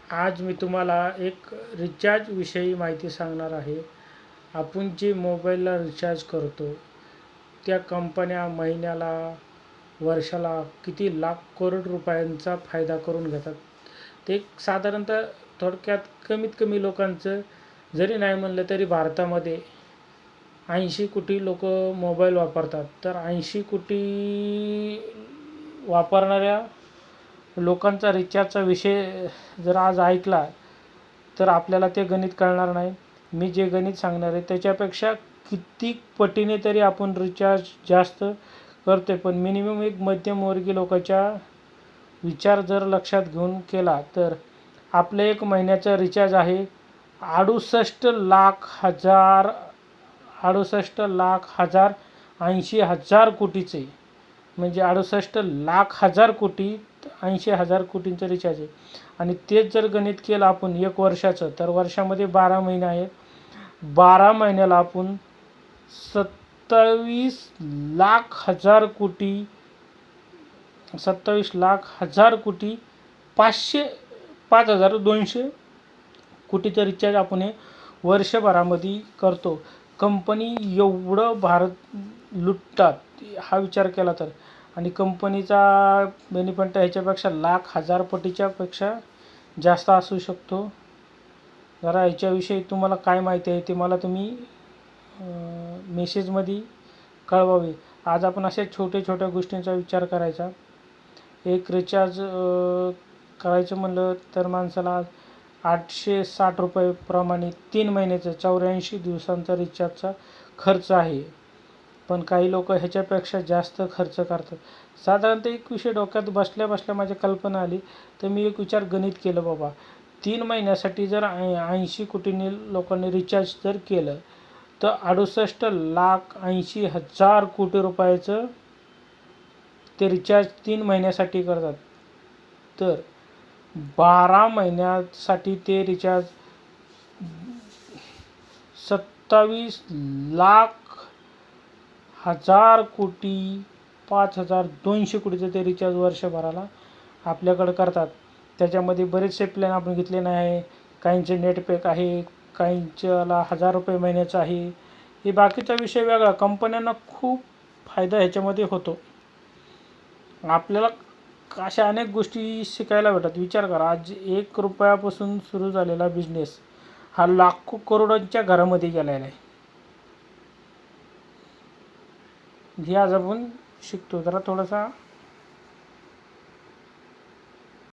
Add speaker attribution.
Speaker 1: आज मी तुम्हाला एक रिचार्ज विषयी माहिती सांगणार आहे. आपण जे मोबाईलला रिचार्ज करतो त्या कंपन्या महिन्याला वर्षाला किती लाख करोड रुपयांचा फायदा करून घेतात. ते साधारणतः थोडक्यात कमीत कमी लोकांचं जरी नाही म्हणलं तरी भारतामध्ये 80 कोटी लोक मोबाईल वापरतात. तर 80 कोटी वापरणाऱ्या लोकांचा रिचार्जचा विषय जर आज ऐकला तर आपल्याला ते गणित कळणार नाही. मी जे गणित सांगणार आहे त्याच्यापेक्षा किती पटीने तरी आपण रिचार्ज जास्त करतोय. पण मिनिमम एक मध्यमवर्गीय लोकांच्या विचार जर लक्षात घेऊन केला तर आपलं एक महिन्याचा रिचार्ज आहे 68,000,000 कोटीचे. म्हणजे 68,00,000,000 कोटी 80,000 कोटींचं रिचार्ज आहे. आणि तेच जर गणित केलं आपण एक वर्षाचं तर वर्षामध्ये 12 महिने आहेत. 12 महिन्याला आपण 27,00,000,000 कोटी 5,200 कोटीचं रिचार्ज आपण हे वर्षभरामध्ये करतो. कंपनी एवढं भारत लुटतात हा विचार केला तर. आणि कंपनीचा बेनिफिट ह्याच्यापेक्षा लाख हजार पटीच्या पेक्षा जास्त असू शकतो. जरा ह्याच्याविषयी तुम्हाला काय माहिती आहे ते मला तुम्ही मेसेजमध्ये कळवावे. आज आपण अशा छोट्या छोट्या गोष्टींचा विचार करायचा. एक रिचार्ज करायचं म्हणलं तर माणसाला 860 रुपये प्रमाणे 3 महिन्याचं 84 दिवसांचा रिचार्जचा खर्च आहे. पण काही लोक ह्याच्यापेक्षा जास्त खर्च करतात. साधारणतः एक विषय डोक्यात बसल्या बसल्या माझ्या कल्पना आली तर मी एक विचार गणित केलं. बाबा 3 महिन्यासाठी जर 80 कोटींनी लोकांनी रिचार्ज जर केलं तर 68,80,000 कोटी रुपयाचं ते रिचार्ज 3 महिन्यासाठी करतात. तर 12 महिन्यासाठी ते रिचार्ज 27,00,000 कोटी 5,200 कोटीचं ते रिचार्ज वर्षभराला आपल्याकडं करतात. त्याच्यामध्ये बरेचसे प्लॅन आपण घेतले नाही. काहींचे नेट पॅक आहे, काहींच्याला 1,000 रुपये महिन्याचं आहे. हे बाकीचा विषय वेगळा. कंपन्यांना खूप फायदा ह्याच्यामध्ये होतो. आपल्याला अशा अनेक गोष्टी शिकायला भेटतात. विचार करा, आज 1 रुपयापासून सुरू झालेला बिझनेस हा लाखो करोडांच्या घरामध्ये गेलेला आहे. हे आज आपण शिकतो. जरा थोडासा